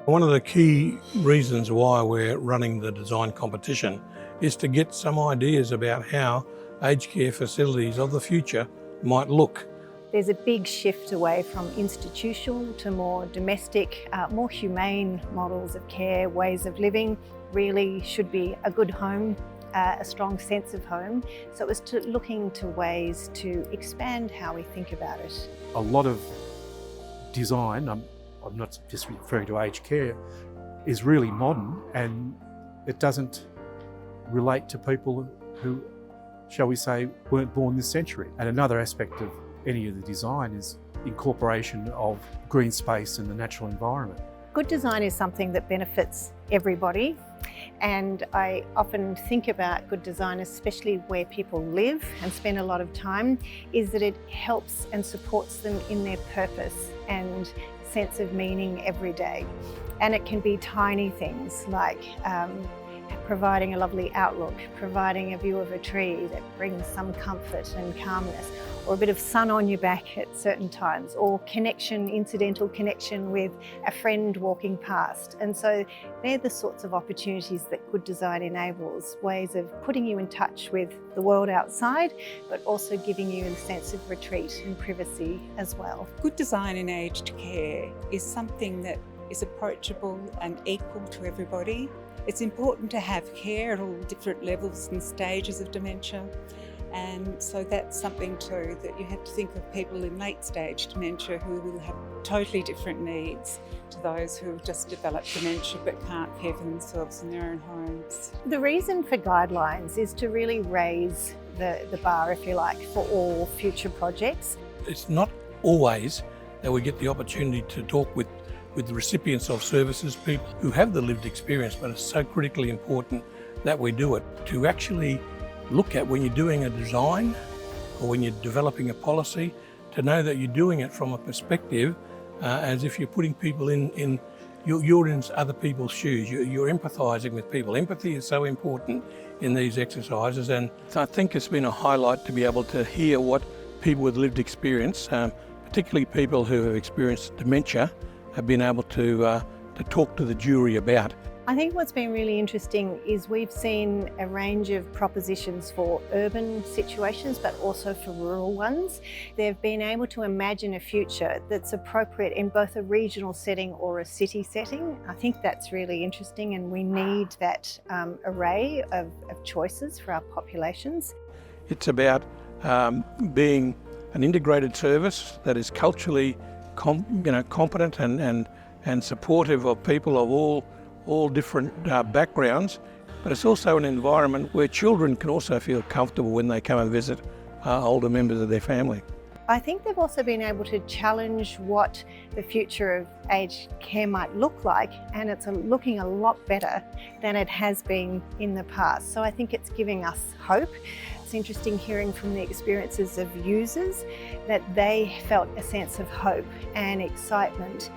One of the key reasons why we're running the design competition is to get some ideas about how aged care facilities of the future might look. There's a big shift away from institutional to more domestic, more humane models of care, ways of living. Really should be a good home, a strong sense of home. So it was looking to ways to expand how we think about it. A lot of design, I'm not just referring to aged care, is really modern, and it doesn't relate to people who, shall we say, weren't born this century. And another aspect of any of the design is incorporation of green space and the natural environment. Good design is something that benefits everybody, and I often think about good design, especially where people live and spend a lot of time, is that it helps and supports them in their purpose and sense of meaning every day. And it can be tiny things like providing a lovely outlook, providing a view of a tree that brings some comfort and calmness, or a bit of sun on your back at certain times, or connection, incidental connection with a friend walking past. And so they're the sorts of opportunities that good design enables, ways of putting you in touch with the world outside, but also giving you a sense of retreat and privacy as well. Good design in aged care is something that is approachable and equal to everybody. It's important to have care at all different levels and stages of dementia. And so that's something too, that you have to think of people in late stage dementia who will have totally different needs to those who have just developed dementia but can't care for themselves in their own homes. The reason for guidelines is to really raise the bar, if you like, for all future projects. It's not always that we get the opportunity to talk with the recipients of services, people who have the lived experience, but it's so critically important that we do it. To actually look at when you're doing a design or when you're developing a policy, to know that you're doing it from a perspective as if you're putting people in you're in other people's shoes, you're empathising with people. Empathy is so important in these exercises, and I think it's been a highlight to be able to hear what people with lived experience, particularly people who have experienced dementia, have been able to talk to the jury about. I think what's been really interesting is we've seen a range of propositions for urban situations, but also for rural ones. They've been able to imagine a future that's appropriate in both a regional setting or a city setting. I think that's really interesting, and we need that array of choices for our populations. It's about being an integrated service that is culturally competent and supportive of people of all different backgrounds, but it's also an environment where children can also feel comfortable when they come and visit older members of their family. I think they've also been able to challenge what the future of aged care might look like, and it's looking a lot better than it has been in the past. So I think it's giving us hope. It's interesting hearing from the experiences of users that they felt a sense of hope and excitement